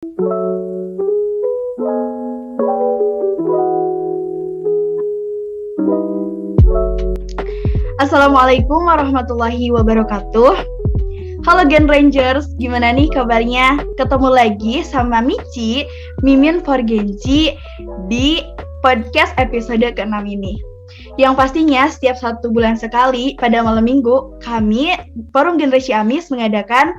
Assalamualaikum warahmatullahi wabarakatuh. Halo Gen Rangers, gimana nih kabarnya? Ketemu lagi sama Mici, Mimin for Genci di podcast episode ke-6 ini. Yang pastinya setiap 1 bulan sekali pada malam minggu, kami Forum Generasi Amis mengadakan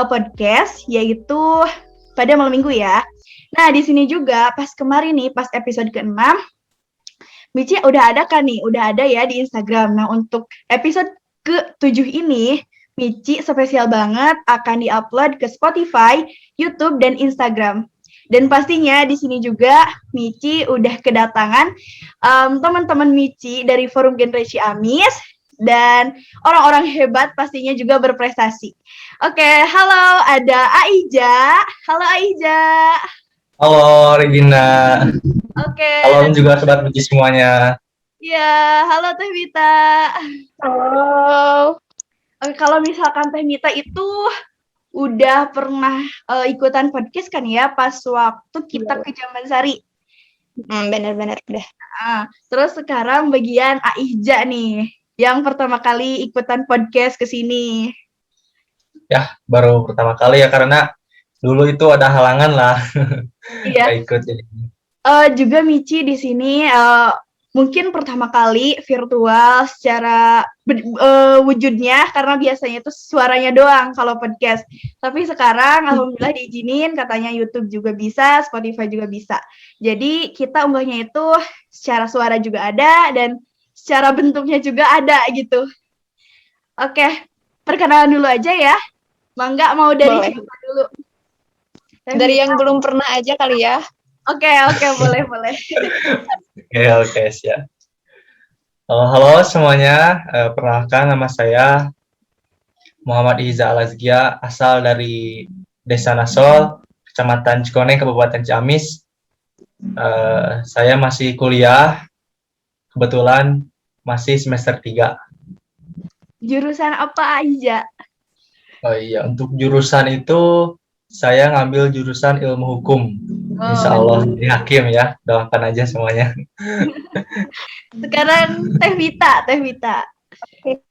podcast, yaitu pada malam minggu ya. Nah, di sini juga pas kemarin nih, pas episode ke-6, Mici udah ada kan nih, udah ada ya di Instagram. Nah, untuk episode ke-7 ini, Mici spesial banget akan diupload ke Spotify, YouTube, dan Instagram. Dan pastinya di sini juga Mici udah kedatangan teman-teman Mici dari Forum Generasi Amis dan orang-orang hebat pastinya juga berprestasi. Oke, halo, ada Aija. Halo Aija. Halo Regina. Oke. Halo juga sobat Mici semuanya. Ya, halo Teh Mita. Halo. Oke, kalau misalkan Teh Mita itu udah pernah ikutan podcast kan ya pas waktu kita ke Jamban Sari. Benar-benar udah. Terus sekarang bagian Aija nih, yang pertama kali ikutan podcast ke sini. Ya, baru pertama kali ya karena dulu itu ada halangan lah. Iya. Gak ikut jadi. Juga Mici di sini mungkin pertama kali virtual secara wujudnya, karena biasanya itu suaranya doang kalau podcast. Tapi sekarang alhamdulillah diizinin, katanya YouTube juga bisa, Spotify juga bisa. Jadi kita unggahnya itu secara suara juga ada dan secara bentuknya juga ada gitu. Oke, perkenalan dulu aja ya. Mangga mau dari siapa dulu? Dari yang belum pernah aja kali ya. Oke, boleh. Oke, siap. Halo semuanya, perkenalkan nama saya Muhammad Iza Alazgia, asal dari Desa Nasol, Kecamatan Cikoneng, Kabupaten Ciamis. Saya masih kuliah, kebetulan masih semester 3. Jurusan apa aja? Oh iya, untuk jurusan itu saya ngambil jurusan ilmu hukum. Insya Allah jadi hakim ya, doakan aja semuanya. Sekarang Teh Vita. Oke.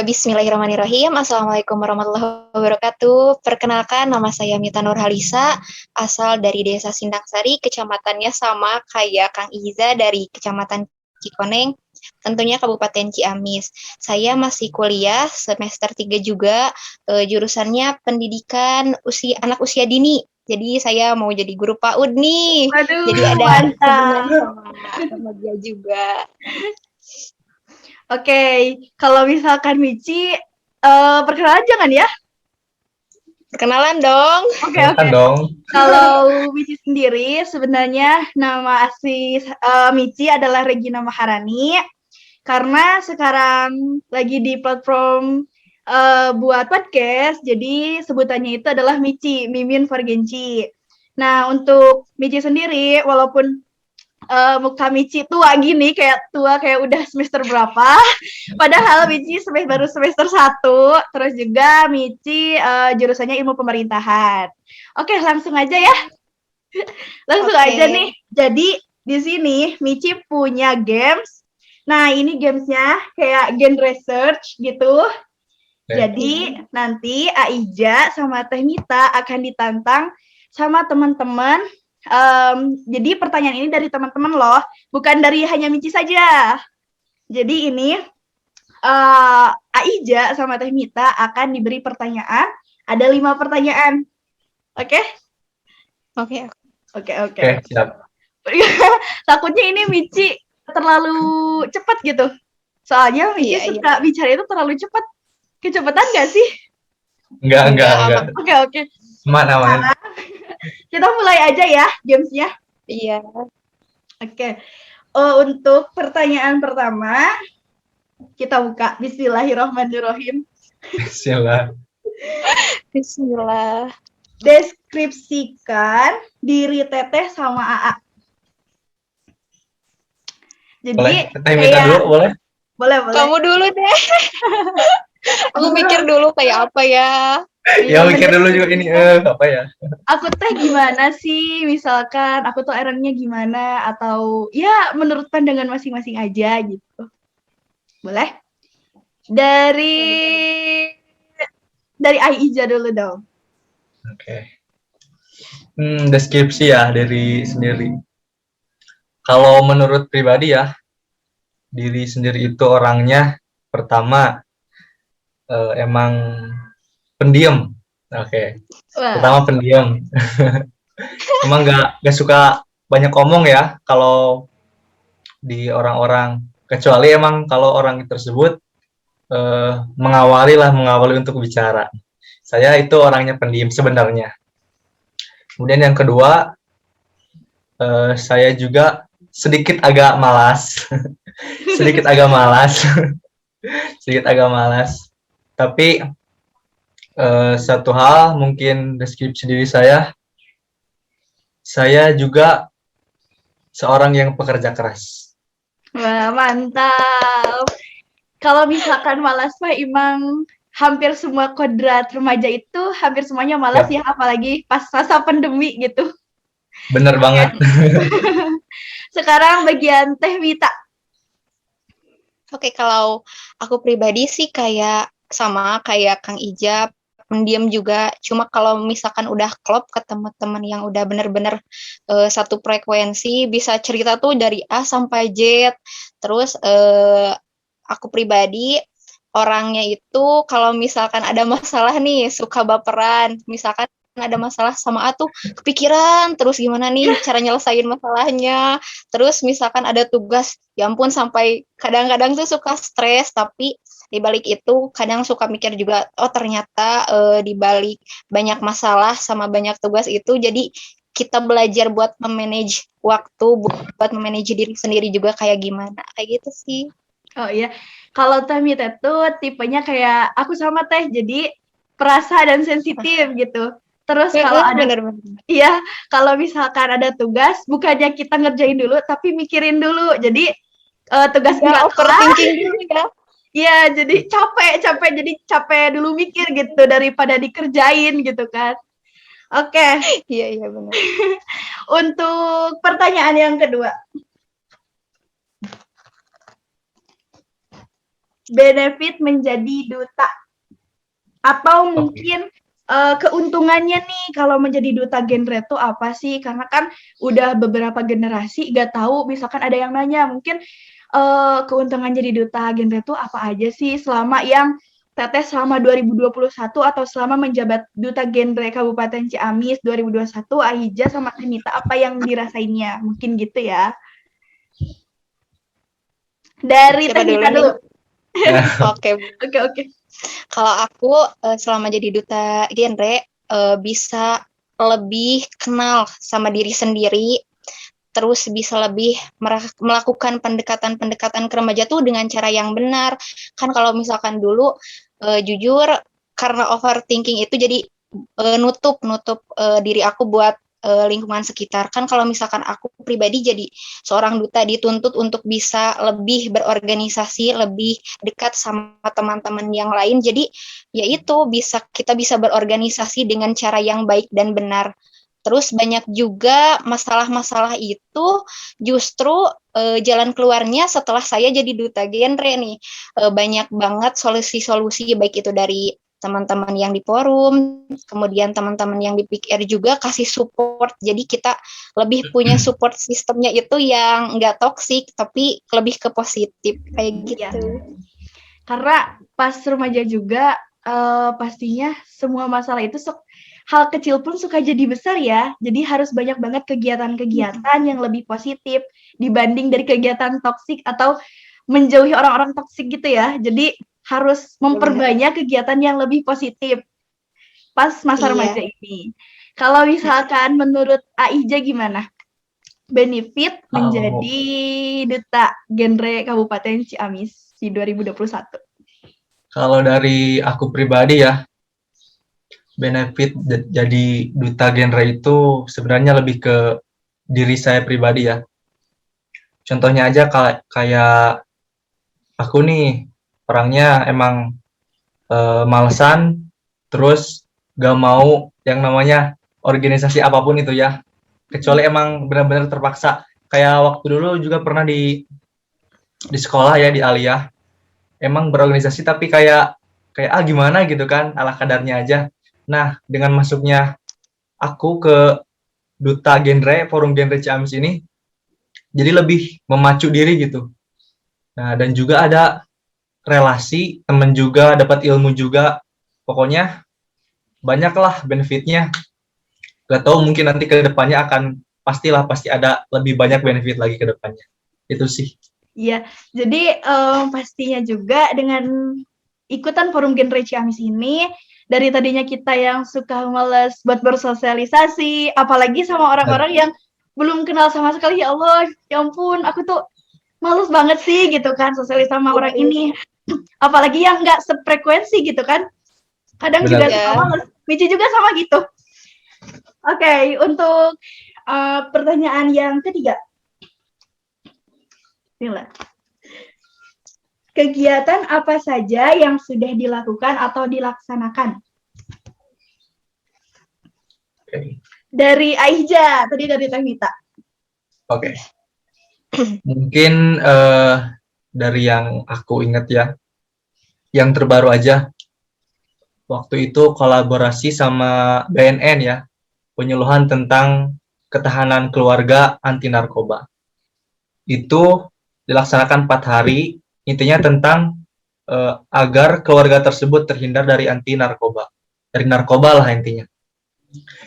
Bismillahirrahmanirrahim. Assalamualaikum warahmatullahi wabarakatuh. Perkenalkan, nama saya Mita Nurhalisa, asal dari Desa Sindangsari, kecamatannya sama kayak Kang Iza dari Kecamatan Cikoneng, tentunya Kabupaten Ciamis. Saya masih kuliah semester 3 juga, jurusannya pendidikan anak usia dini. Jadi saya mau jadi guru PAUD nih. Aduh, jadi ada mantap. sama dia juga. Oke, kalau misalkan Mici, perkenalan jangan ya? Perkenalan dong. Oke. Dong. Kalau Mici sendiri, sebenarnya nama asli Mici adalah Regina Maharani. Karena sekarang lagi di platform buat podcast, jadi sebutannya itu adalah Mici, Mimin for Genci. Nah, untuk Mici sendiri, walaupun muka Mici tua gini, kayak udah semester berapa, padahal Mici baru semester 1, terus juga Mici jurusannya ilmu pemerintahan. Oke, langsung aja ya. Aja nih. Jadi di sini Mici punya games. Nah, ini gamesnya kayak gen research gitu. Jadi nanti Aija sama Teh Mita akan ditantang sama teman-teman. Jadi pertanyaan ini dari teman-teman loh, bukan dari hanya Mici saja. Jadi ini Aija sama Teh Mita akan diberi pertanyaan. Ada 5 pertanyaan. Oke? Oke. Oke, siap. Takutnya ini Mici terlalu cepat gitu. Soalnya Mici suka bicara itu terlalu cepat. Kecepatan nggak sih? Enggak. Oke. Aman. Kita mulai aja ya gamesnya. Iya. Oke. Untuk pertanyaan pertama, kita buka. Bismillahirrahmanirrahim. Bismillah. Deskripsikan diri Teteh sama AA. Jadi boleh, Teteh Mita dulu boleh? Boleh. Kamu dulu deh. Aku mikir dulu kayak apa ya. Ya Iya mikir bener dulu juga sih. ini apa ya? Aku teh gimana sih, misalkan aku tuh errornya gimana, atau ya menurut pandangan masing-masing aja gitu. Boleh? Dari Boleh, boleh. Aija dulu dong. Oke. Deskripsi ya dari sendiri. Kalau menurut pribadi ya, diri sendiri itu orangnya pertama emang pendiam. Oke. Wah, Pertama pendiam. Emang nggak suka banyak omong ya kalau di orang-orang. Kecuali emang kalau orang tersebut mengawali untuk bicara. Saya itu orangnya pendiam sebenarnya. Kemudian yang kedua, saya juga sedikit agak malas, sedikit agak malas, sedikit agak malas. Tapi satu hal mungkin deskripsi diri saya juga seorang yang pekerja keras. wah mantap. Kalau misalkan malas mah emang hampir semua kodrat remaja itu hampir semuanya malas Yap, ya, apalagi pas masa pandemi gitu. bener Oke, banget. sekarang bagian Teh Wita. Oke, kalau aku pribadi sih kayak sama kayak Kang Ijab, pendiam juga. Cuma kalau misalkan udah klop ke teman-teman yang udah bener-bener satu frekuensi, bisa cerita tuh dari A sampai Z. Terus aku pribadi orangnya itu kalau misalkan ada masalah nih suka baperan. Misalkan ada masalah sama A tuh kepikiran terus gimana nih cara nyelesain masalahnya. Terus misalkan ada tugas, ya ampun sampai kadang-kadang tuh suka stres, tapi di balik itu kadang suka mikir juga, oh ternyata di balik banyak masalah sama banyak tugas itu jadi kita belajar buat memanage waktu, buat memanage diri sendiri juga kayak gimana. Kayak gitu sih. Oh iya, kalau Teh Wita tuh tipenya kayak aku sama Teh, jadi perasa dan sensitif gitu. Terus kalau ada Bener-bener. iya, kalau misalkan ada tugas, bukannya kita ngerjain dulu, tapi mikirin dulu. Jadi tugas Ya, nggak kelar, overthinking dulu ya. iya jadi capek dulu mikir gitu daripada dikerjain gitu kan. Oke, Iya, iya benar. untuk pertanyaan yang kedua, benefit menjadi duta atau Oke. mungkin keuntungannya nih kalau menjadi duta genre itu apa sih? Karena kan udah beberapa generasi gak tahu, misalkan ada yang nanya, mungkin keuntungan jadi duta genre itu apa aja sih selama yang Teteh selama 2021 atau selama menjabat duta genre Kabupaten Ciamis 2021, Ahija sama Anita apa yang dirasainnya? Mungkin gitu ya. Dari Siapa Teh dulu Mita nih? dulu. Oke. Oke, oke. Kalau aku selama jadi duta genre bisa lebih kenal sama diri sendiri, terus bisa lebih melakukan pendekatan-pendekatan ke remaja tuh dengan cara yang benar. Kan kalau misalkan dulu jujur karena overthinking itu jadi nutup diri aku buat lingkungan sekitar. Kan kalau misalkan aku pribadi jadi seorang duta dituntut untuk bisa lebih berorganisasi, lebih dekat sama teman-teman yang lain. Jadi ya itu kita bisa berorganisasi dengan cara yang baik dan benar. Terus banyak juga masalah-masalah itu justru jalan keluarnya setelah saya jadi duta genre nih. Banyak banget solusi-solusi baik itu dari teman-teman yang di forum, kemudian teman-teman yang di PKR juga kasih support. Jadi kita lebih punya support sistemnya itu yang nggak toksik, tapi lebih ke positif kayak Iya. gitu. Karena pas remaja juga pastinya semua masalah itu hal kecil pun suka jadi besar ya. Jadi harus banyak banget kegiatan-kegiatan yang lebih positif dibanding dari kegiatan toksik atau menjauhi orang-orang toksik gitu ya. Jadi harus memperbanyak kegiatan yang lebih positif pas masa Iya. remaja ini. Kalau misalkan menurut Aija gimana? Benefit Kalau menjadi duta genre Kabupaten Ciamis di 2021. kalau dari aku pribadi ya, benefit jadi duta genre itu sebenarnya lebih ke diri saya pribadi ya. Contohnya aja kayak aku nih orangnya emang malesan, terus gak mau yang namanya organisasi apapun itu ya, kecuali emang benar-benar terpaksa. Kayak waktu dulu juga pernah di sekolah ya, di Aliyah, emang berorganisasi tapi kayak gimana gitu kan, ala kadarnya aja. Nah, dengan masuknya aku ke duta genre, forum genre Ciamis ini, jadi lebih memacu diri gitu. Nah, dan juga ada relasi, temen juga, dapat ilmu juga. Pokoknya banyaklah benefitnya. Gak tahu mungkin nanti ke depannya pasti ada lebih banyak benefit lagi ke depannya. Itu sih. Iya, jadi pastinya juga dengan ikutan forum genre Ciamis ini, dari tadinya kita yang suka males buat bersosialisasi, apalagi sama orang-orang yang belum kenal sama sekali, ya Allah, ya ampun, aku tuh males banget sih gitu kan sosialisasi sama orang ini. Apalagi yang nggak sefrekuensi gitu kan. Kadang Benar. juga suka males. Mici juga sama gitu. Oke, untuk pertanyaan yang ketiga. Inilah. Kegiatan apa saja yang sudah dilakukan atau dilaksanakan? Oke. Dari Aija, tadi dari Teh Mita. Oke. Mungkin dari yang aku ingat ya, yang terbaru aja, waktu itu kolaborasi sama BNN ya, penyuluhan tentang ketahanan keluarga anti narkoba. Itu dilaksanakan 4 hari, intinya tentang agar keluarga tersebut terhindar dari anti narkoba, dari narkoba lah intinya.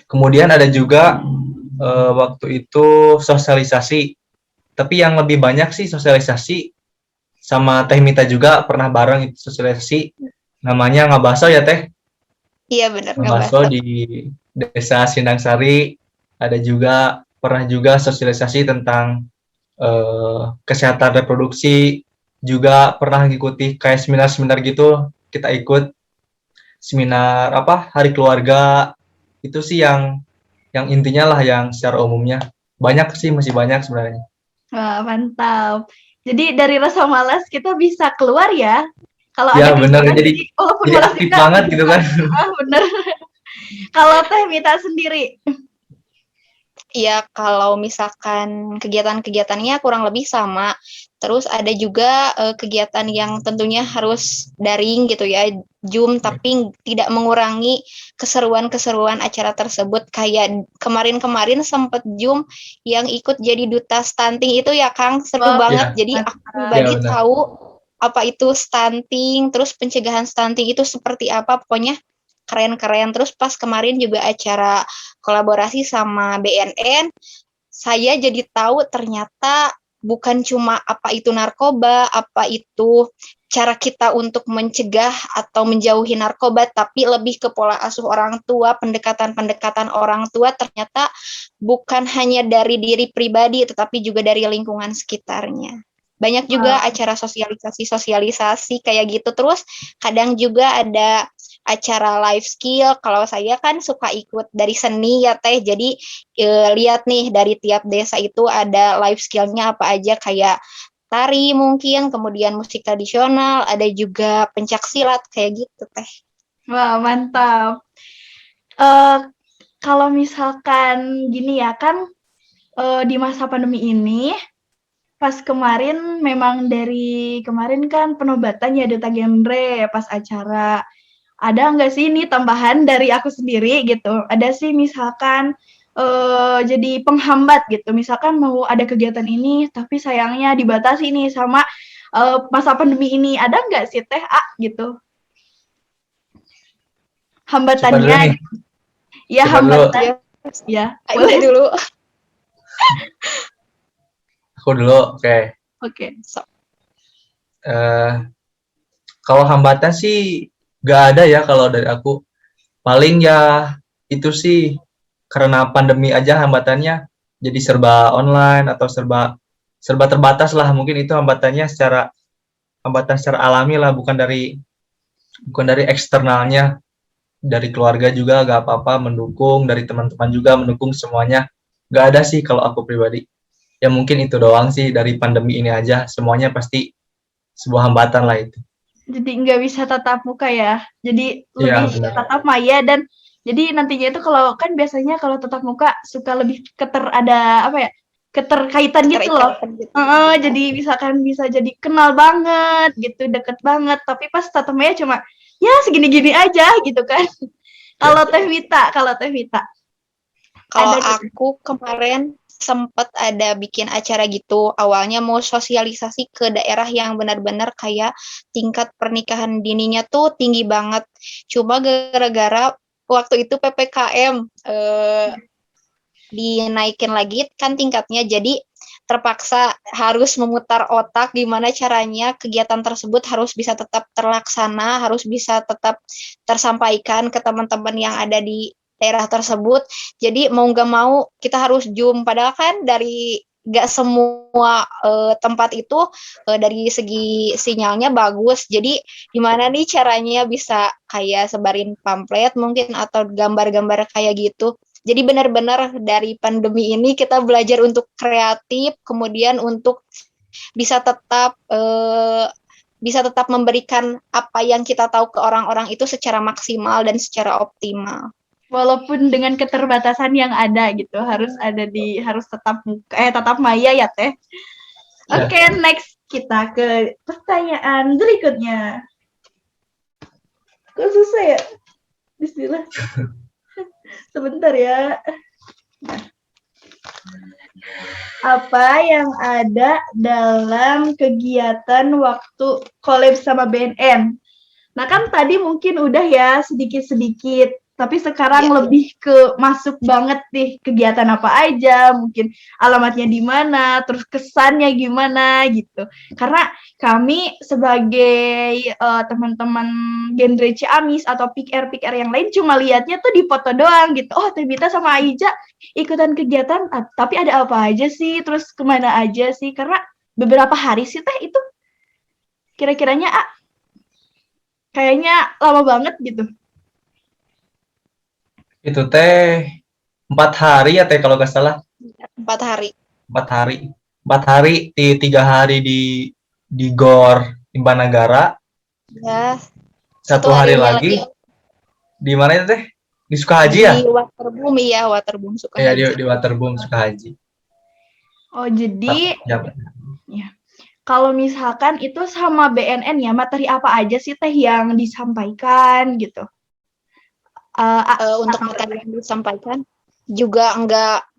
Kemudian ada juga waktu itu sosialisasi, tapi yang lebih banyak sih sosialisasi sama Teh Mita juga pernah bareng itu sosialisasi, namanya Ngabaso ya Teh? Iya benar, Ngabaso di Desa Sindangsari. Ada juga pernah juga sosialisasi tentang kesehatan reproduksi, juga pernah ngikuti kayak seminar-seminar gitu, kita ikut seminar hari keluarga. Itu sih yang intinya lah, yang secara umumnya. Banyak sih, masih banyak sebenarnya. Wah, mantap. Jadi dari rasa malas kita bisa keluar ya. Kalau Ya ada benar, kegiatan, jadi walaupun jadi malas aktif juga, banget gitu kan. bener. Kalau Teh Mita sendiri, Ya, kalau misalkan kegiatan-kegiatannya kurang lebih sama. Terus ada juga kegiatan yang tentunya harus daring gitu ya, Zoom, tapi tidak mengurangi keseruan-keseruan acara tersebut. Kayak kemarin-kemarin sempat Zoom yang ikut jadi duta stunting itu ya, Kang, seru Wah, banget. Iya. Jadi aku pribadi Iya, benar. tahu apa itu stunting, terus pencegahan stunting itu seperti apa, pokoknya keren-keren. Terus pas kemarin juga acara kolaborasi sama BNN, saya jadi tahu ternyata bukan cuma apa itu narkoba, apa itu cara kita untuk mencegah atau menjauhi narkoba, tapi lebih ke pola asuh orang tua, pendekatan-pendekatan orang tua, ternyata bukan hanya dari diri pribadi, tetapi juga dari lingkungan sekitarnya. Banyak juga acara sosialisasi kayak gitu. Terus kadang juga ada acara life skill. Kalau saya kan suka ikut dari seni ya Teh, jadi lihat nih dari tiap desa itu ada life skill-nya apa aja, kayak tari mungkin, kemudian musik tradisional, ada juga pencak silat kayak gitu Teh. wah mantap. Kalau misalkan gini ya kan, di masa pandemi ini, pas kemarin memang dari kemarin kan penobatan ya duta genre pas acara. Ada nggak sih ini tambahan dari aku sendiri gitu? Ada sih misalkan jadi penghambat gitu. Misalkan mau ada kegiatan ini, tapi sayangnya dibatasi nih sama masa pandemi ini. Ada nggak sih Teh gitu? Hambatannya? Ya hambatan. Ya, boleh dulu. Aku dulu, oke. Oke. Kalau hambatan sih gak ada ya kalau dari aku. Paling ya itu sih karena pandemi aja hambatannya, jadi serba online atau serba terbatas lah. Mungkin itu hambatan secara alami lah, bukan dari eksternalnya. Dari keluarga juga gak apa-apa mendukung, dari teman-teman juga mendukung, semuanya gak ada sih kalau aku pribadi. Ya mungkin itu doang sih dari pandemi ini aja, semuanya pasti sebuah hambatan lah itu. Jadi nggak bisa tatap muka ya. Jadi Iya, lebih benar. tatap maya, dan Jadi nantinya itu kalau kan biasanya kalau tatap muka suka lebih ada apa ya, keterkaitan gitu loh. Keterikatan gitu. Jadi misalkan bisa jadi kenal banget gitu, deket banget. Tapi pas tatap muka cuma ya segini-gini aja gitu kan. Kalau Teh Wita, Kalau ada gitu. aku kemarin sempet ada bikin acara gitu, awalnya mau sosialisasi ke daerah yang benar-benar kayak tingkat pernikahan dininya tuh tinggi banget. Cuma gara-gara waktu itu PPKM dinaikin lagi kan tingkatnya, jadi terpaksa harus memutar otak gimana caranya kegiatan tersebut harus bisa tetap terlaksana, harus bisa tetap tersampaikan ke teman-teman yang ada di daerah tersebut. Jadi mau nggak mau kita harus Zoom, padahal kan dari nggak semua tempat itu dari segi sinyalnya bagus. Jadi gimana nih caranya bisa kayak sebarin pamflet mungkin atau gambar-gambar kayak gitu. Jadi benar-benar dari pandemi ini kita belajar untuk kreatif, kemudian untuk bisa tetap memberikan apa yang kita tahu ke orang-orang itu secara maksimal dan secara optimal. Walaupun dengan keterbatasan yang ada gitu, harus tatap maya ya Teh. Ya. Oke, next kita ke pertanyaan berikutnya. Kok susah ya? Bismillah. Sebentar ya. Apa yang ada dalam kegiatan waktu collab sama BNN? Nah kan tadi mungkin udah ya sedikit-sedikit, tapi sekarang lebih ke masuk banget nih kegiatan apa aja, mungkin alamatnya di mana, terus kesannya gimana gitu. Karena kami sebagai teman-teman genre Ciamis atau pikir-pikir yang lain cuma lihatnya tuh di foto doang gitu. Oh, Teh Bita sama Aija ikutan kegiatan, tapi ada apa aja sih, terus kemana aja sih? Karena beberapa hari sih Teh itu kira-kiranya kayaknya lama banget gitu. Itu teh 4 hari ya teh kalau nggak salah. 4 hari. 4 hari. 4 hari, 3 hari di Gor Imbanagara. Ya. 1 hari lagi di mana itu teh? Di Sukahaji ya? Di Waterboom, iya, Waterboom Sukahaji. Iya, di Waterboom Sukahaji. Oh, jadi Ya. kalau misalkan itu sama BNN ya, materi apa aja sih Teh yang disampaikan gitu? Untuk materi yang disampaikan juga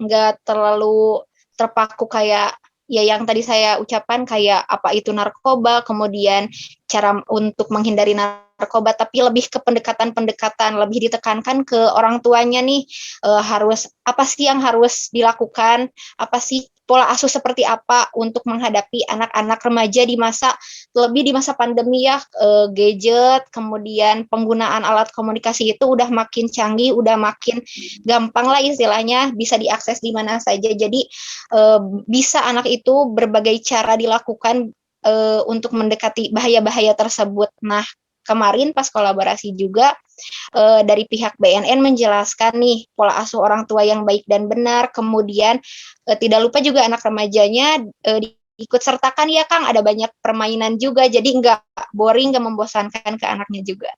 nggak terlalu terpaku kayak ya yang tadi saya ucapkan kayak apa itu narkoba, kemudian cara untuk menghindari narkoba, tapi lebih ke pendekatan-pendekatan, lebih ditekankan ke orang tuanya nih, harus apa sih yang harus dilakukan, apa sih pola asuh seperti apa untuk menghadapi anak-anak remaja di masa pandemi ya, gadget, kemudian penggunaan alat komunikasi itu udah makin canggih, udah makin gampang lah istilahnya, bisa diakses di mana saja. Jadi bisa anak itu berbagai cara dilakukan untuk mendekati bahaya-bahaya tersebut. Nah, kemarin pas kolaborasi juga dari pihak BNN menjelaskan nih pola asuh orang tua yang baik dan benar, kemudian tidak lupa juga anak remajanya ikut sertakan ya Kang, ada banyak permainan juga, jadi nggak boring, nggak membosankan ke anaknya juga.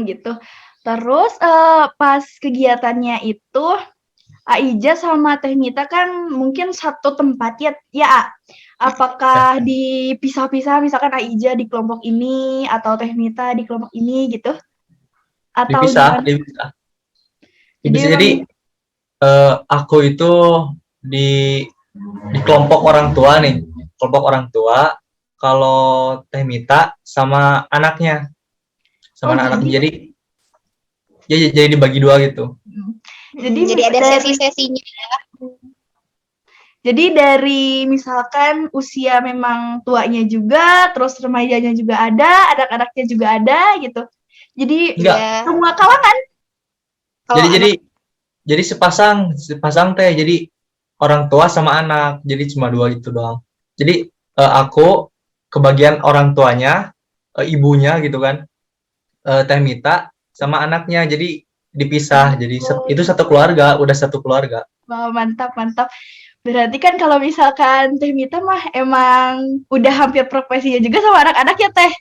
Gitu. Terus pas kegiatannya itu Aija sama Teh Mita kan mungkin satu tempat ya. Apakah dipisah-pisah, misalkan Aija di kelompok ini atau Teh Mita di kelompok ini gitu? Atau Dipisah. Jadi aku itu di kelompok orang tua nih. Kelompok orang tua, kalau Teh Mita sama anaknya. Sama anak-anaknya. Jadi dibagi dua gitu. Jadi ada sesi-sesinya ya. Jadi dari misalkan usia memang tuanya juga, terus remajanya juga ada, anak-anaknya juga ada gitu. Jadi semua kalangan. Jadi sepasang teh. Jadi orang tua sama anak. Jadi cuma 2 itu doang. Jadi aku kebagian orang tuanya, ibunya gitu kan. Teh Mita sama anaknya. Jadi dipisah. Jadi itu satu keluarga, udah satu keluarga. Wow, mantap. Berarti kan kalau misalkan Teh Mita mah emang udah hampir profesinya juga sama anak-anak ya Teh.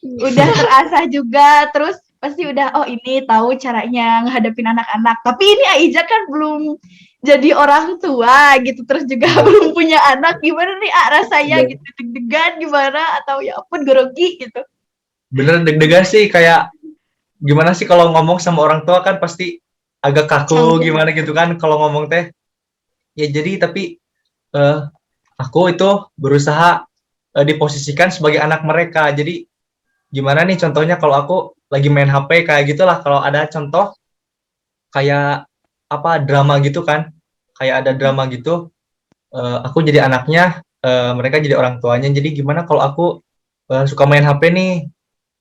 Udah terasah juga, terus pasti udah oh ini tahu caranya ngadepin anak-anak. Tapi ini Aiza kan belum jadi orang tua gitu, terus juga belum punya anak. Gimana nih rasanya gitu, deg-degan gimana atau ya ampun grogi gitu. Bener deg-degan sih, kayak gimana sih kalau ngomong sama orang tua kan pasti agak kaku gimana gitu kan kalau ngomong teh. Ya jadi tapi aku itu berusaha diposisikan sebagai anak mereka. Jadi gimana nih contohnya kalau aku lagi main HP kayak gitulah, kalau ada contoh kayak apa drama gitu kan, kayak ada drama gitu, aku jadi anaknya, mereka jadi orang tuanya. Jadi gimana kalau aku suka main HP nih,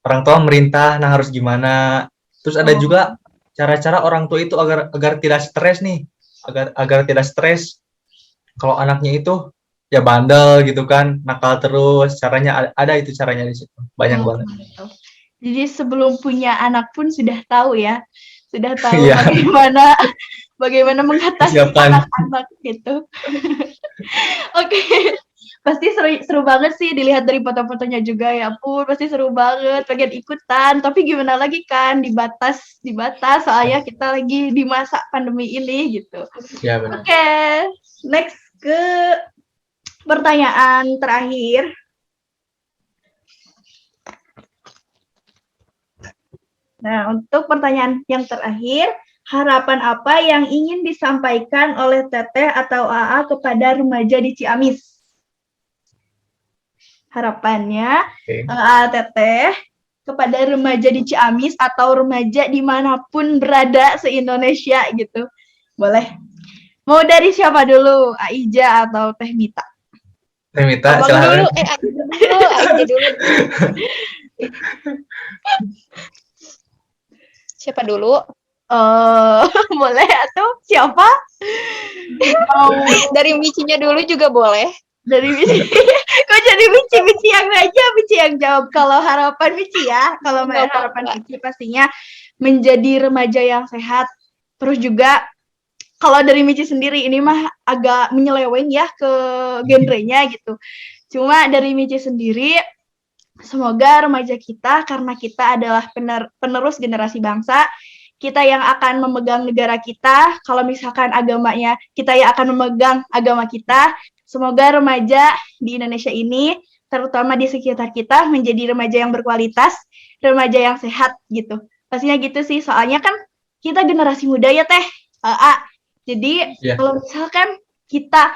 orang tua merintah, nah harus gimana. Terus ada juga cara-cara orang tua itu agar tidak stres nih, agar tidak stres kalau anaknya itu ya bandel gitu kan, nakal terus. Caranya ada itu caranya di situ, banyak banget. Jadi sebelum punya anak pun sudah tahu ya, sudah tahu Iya. bagaimana mengatasi anak-anak gitu. Oke. Pasti seru banget sih dilihat dari foto-fotonya juga, ya ampun pasti seru banget, pengen ikutan. Tapi gimana lagi kan, dibatas soalnya kita lagi di masa pandemi ini gitu. Ya, benar. Oke, next ke pertanyaan terakhir. Nah, untuk pertanyaan yang terakhir, harapan apa yang ingin disampaikan oleh Teteh atau AA kepada remaja di Ciamis? Harapannya, Teteh kepada remaja di Ciamis atau remaja dimanapun berada se-Indonesia gitu. Boleh. Mau dari siapa dulu? Aiza atau Teh Mita? Teh Mita, silahkan. Aiza dulu. Siapa dulu? Boleh atau siapa? Dari Mici-nya dulu juga boleh. Dari Mici. Kok jadi Mici yang aja, Mici yang jawab. Kalau harapan Mici ya, kalau harapan Mici pastinya menjadi remaja yang sehat. Terus juga kalau dari Mici sendiri ini mah agak menyeleweng ya ke genrenya gitu. Cuma dari Mici sendiri, semoga remaja kita, karena kita adalah penerus generasi bangsa, kita yang akan memegang negara kita, kalau misalkan agamanya, kita yang akan memegang agama kita, semoga remaja di Indonesia ini, terutama di sekitar kita, menjadi remaja yang berkualitas, remaja yang sehat gitu. Pastinya gitu sih, soalnya kan kita generasi muda ya Teh, jadi kalau misalkan kita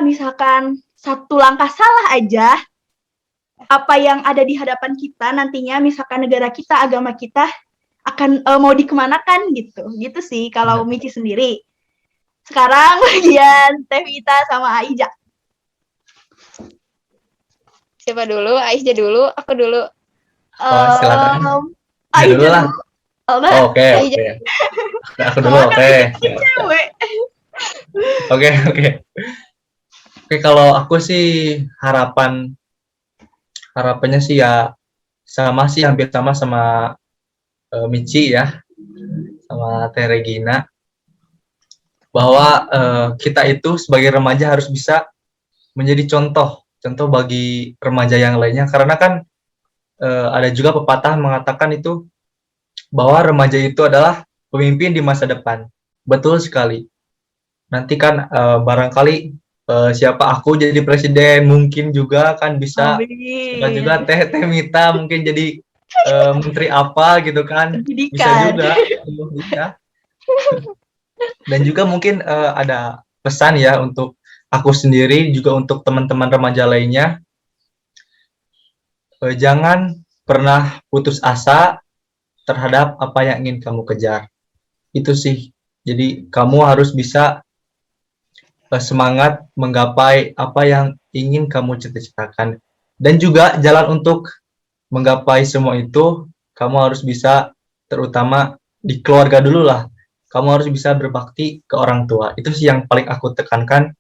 misalkan satu langkah salah aja, apa yang ada di hadapan kita nantinya, misalkan negara kita, agama kita akan mau dikemanakan gitu sih kalau Mici sendiri. Sekarang bagian Teh Mita sama Aiza. Siapa dulu? Aiza dulu, aku dulu. Silakan. Aiza dulu lah. Oke. Aku dulu, oke. Oke, kalau aku sih harapannya sih ya hampir sama Mici ya, sama Teh Regina, bahwa kita itu sebagai remaja harus bisa menjadi contoh bagi remaja yang lainnya, karena kan ada juga pepatah mengatakan itu bahwa remaja itu adalah pemimpin di masa depan. Betul sekali. Nanti kan barangkali siapa aku jadi presiden, mungkin juga kan bisa juga Teh Mita mungkin jadi menteri apa gitu kan, bisa juga ya. Dan juga mungkin ada pesan ya untuk aku sendiri, juga untuk teman-teman remaja lainnya, jangan pernah putus asa terhadap apa yang ingin kamu kejar. Itu sih, jadi kamu harus bisa semangat menggapai apa yang ingin kamu cita-citakan, dan juga jalan untuk menggapai semua itu, kamu harus bisa, terutama di keluarga dulu lah, kamu harus bisa berbakti ke orang tua. Itu sih yang paling aku tekankan,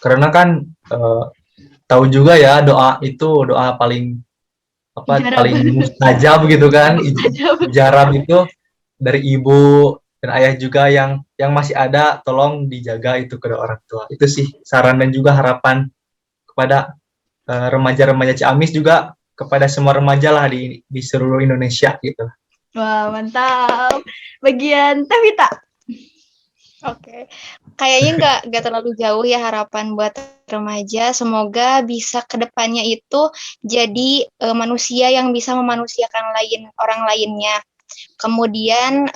karena kan tahu juga ya, doa paling mustajab gitu kan, jarab itu dari ibu dan ayah juga yang masih ada, tolong dijaga itu kedua orang tua. Itu sih saran dan juga harapan kepada remaja-remaja Ciamis juga, kepada semua remaja lah di seluruh Indonesia gitu. Wah, mantap. Bagian Tevita. Oke, kayaknya nggak terlalu jauh ya harapan buat remaja. Semoga bisa kedepannya itu jadi manusia yang bisa memanusiakan orang lainnya. Kemudian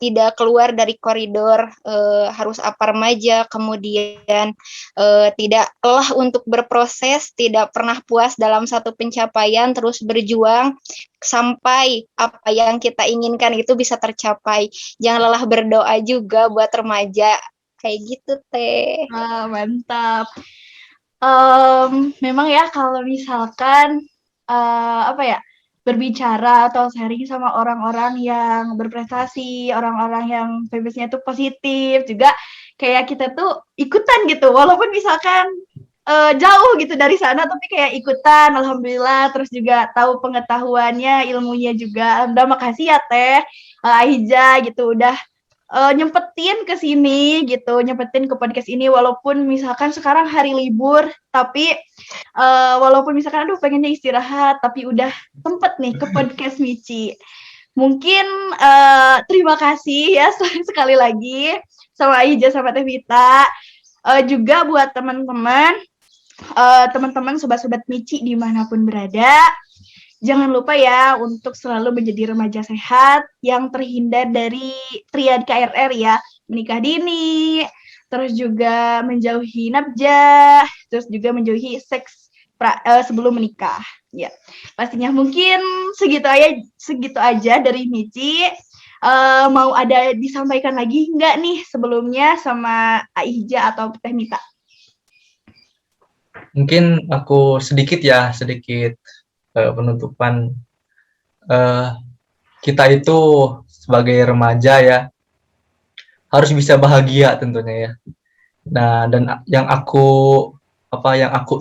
tidak keluar dari koridor harus apa remaja. Kemudian tidak lelah untuk berproses, tidak pernah puas dalam satu pencapaian, terus berjuang sampai apa yang kita inginkan itu bisa tercapai. Jangan lelah berdoa juga buat remaja. Kayak gitu, Teh. Wah, mantap. Memang ya kalau misalkan apa ya, berbicara atau sharing sama orang-orang yang berprestasi, orang-orang yang vibes-nya tuh positif, juga kayak kita tuh ikutan gitu, walaupun misalkan jauh gitu dari sana, tapi kayak ikutan, alhamdulillah, terus juga tahu pengetahuannya, ilmunya juga. Alhamdulillah, makasih ya Teh Aiza gitu, udah nyempetin ke sini gitu, nyempetin ke podcast ini walaupun misalkan sekarang hari libur, tapi walaupun misalkan aduh pengennya istirahat, tapi udah sempet nih ke podcast Mici. Mungkin terima kasih ya sekali lagi sama Aija sama Tevita. Juga buat teman-teman sobat-sobat Mici dimanapun berada. Jangan lupa ya untuk selalu menjadi remaja sehat yang terhindar dari triad KRR ya, menikah dini, terus juga menjauhi nafkah, terus juga menjauhi seks sebelum menikah. Ya, pastinya mungkin segitu aja dari Mici. Mau ada disampaikan lagi nggak nih sebelumnya sama Aija atau Teh Mita? Mungkin aku sedikit penutupan. Kita itu sebagai remaja ya harus bisa bahagia tentunya ya. Nah, dan yang aku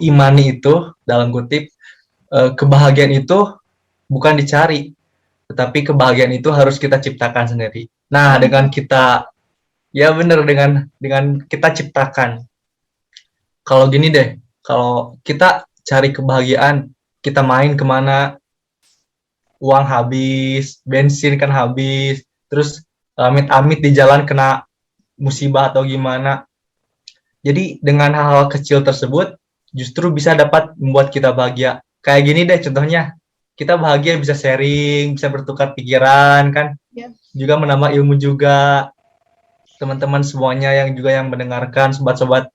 imani itu dalam kutip, kebahagiaan itu bukan dicari, tetapi kebahagiaan itu harus kita ciptakan sendiri. Nah, dengan kita dengan kita ciptakan. Kalau gini deh, kalau kita cari kebahagiaan, kita main kemana, uang habis, bensin kan habis, terus amit-amit di jalan kena musibah atau gimana. Jadi dengan hal-hal kecil tersebut justru bisa dapat membuat kita bahagia. Kayak gini deh contohnya, kita bahagia bisa sharing, bisa bertukar pikiran kan, juga menambah ilmu juga. Teman-teman semuanya yang mendengarkan, sobat-sobat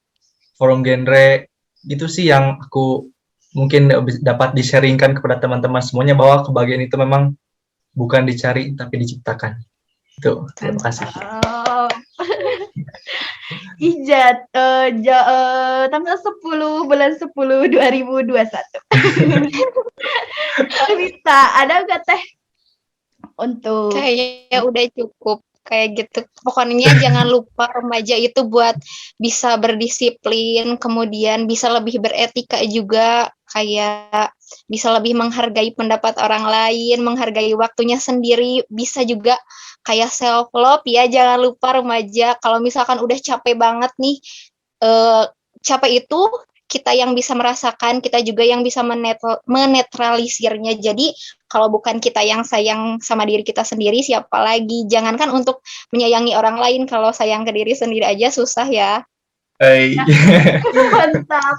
forum genre, itu sih yang aku mungkin dapat di-sharingkan kepada teman-teman semuanya, bahwa kebahagiaan itu memang bukan dicari tapi diciptakan. Itu, terima kasih. Ijat tanggal 10 bulan 10 2021. Bisa ada nggak Teh untuk Kayaknya udah cukup kayak gitu. Pokoknya jangan lupa remaja itu buat bisa berdisiplin, kemudian bisa lebih beretika juga, kayak bisa lebih menghargai pendapat orang lain, menghargai waktunya sendiri, bisa juga kayak self love ya. Jangan lupa remaja kalau misalkan udah capek banget nih, capek itu kita yang bisa merasakan, kita juga yang bisa menetralisirnya. Jadi kalau bukan kita yang sayang sama diri kita sendiri, siapa lagi? Jangankan untuk menyayangi orang lain, kalau sayang ke diri sendiri aja susah ya. Hey. Mantap.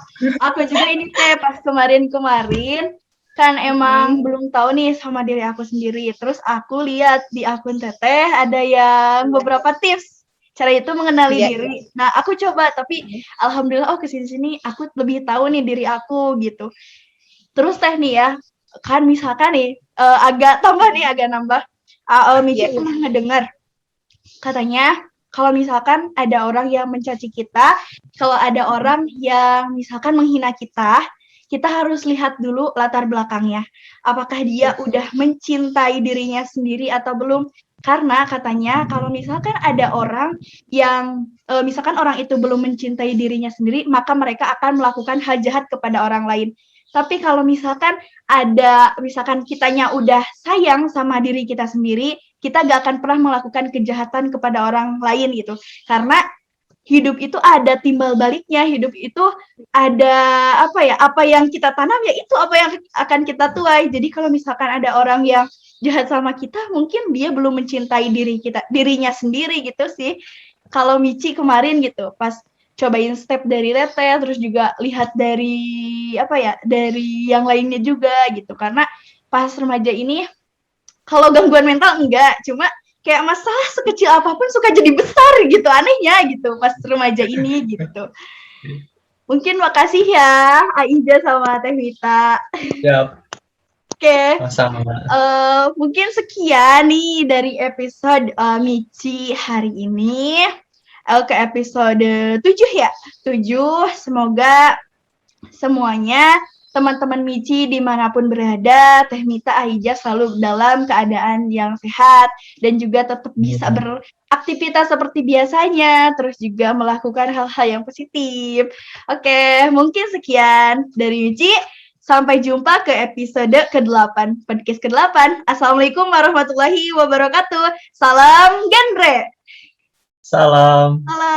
Aku juga ini Teh pas kemarin kan emang belum tahu nih sama diri aku sendiri. Terus aku lihat di akun Teteh ada yang beberapa tips cara itu mengenali diri. Nah, aku coba, tapi alhamdulillah kesini-sini aku lebih tahu nih diri aku gitu. Terus Teh nih ya, kan misalkan nih agak nambah. Miki pernah ngedengar katanya kalau misalkan ada orang yang mencaci kita, kalau ada orang yang misalkan menghina kita harus lihat dulu latar belakangnya. Apakah dia udah mencintai dirinya sendiri atau belum? Karena katanya kalau misalkan ada orang yang misalkan orang itu belum mencintai dirinya sendiri, maka mereka akan melakukan hal jahat kepada orang lain. Tapi kalau misalkan kitanya udah sayang sama diri kita sendiri, kita gak akan pernah melakukan kejahatan kepada orang lain gitu. Karena hidup itu ada timbal baliknya, hidup itu ada apa yang kita tanam ya itu apa yang akan kita tuai. Jadi kalau misalkan ada orang yang jahat sama kita, mungkin dia belum mencintai dirinya sendiri gitu sih. Kalau Michi kemarin gitu, pas cobain step dari Tete, terus juga lihat dari dari yang lainnya juga gitu. Karena pas remaja ini, kalau gangguan mental enggak, cuma kayak masalah sekecil apapun suka jadi besar gitu, anehnya gitu pas remaja ini gitu. Mungkin makasih ya Aiza sama Teh Mita. Ya, Oke, sama. mungkin sekian nih dari episode Michi hari ini. Ke episode 7 ya. 7, semoga semuanya teman-teman Michi dimanapun berada, Teh Mita, Aiza selalu dalam keadaan yang sehat dan juga tetap bisa beraktivitas seperti biasanya, terus juga melakukan hal-hal yang positif. Oke, mungkin sekian dari Michi. Sampai jumpa ke episode ke-8, podcast ke-8. Assalamualaikum warahmatullahi wabarakatuh. Salam genre. Salam. Salam.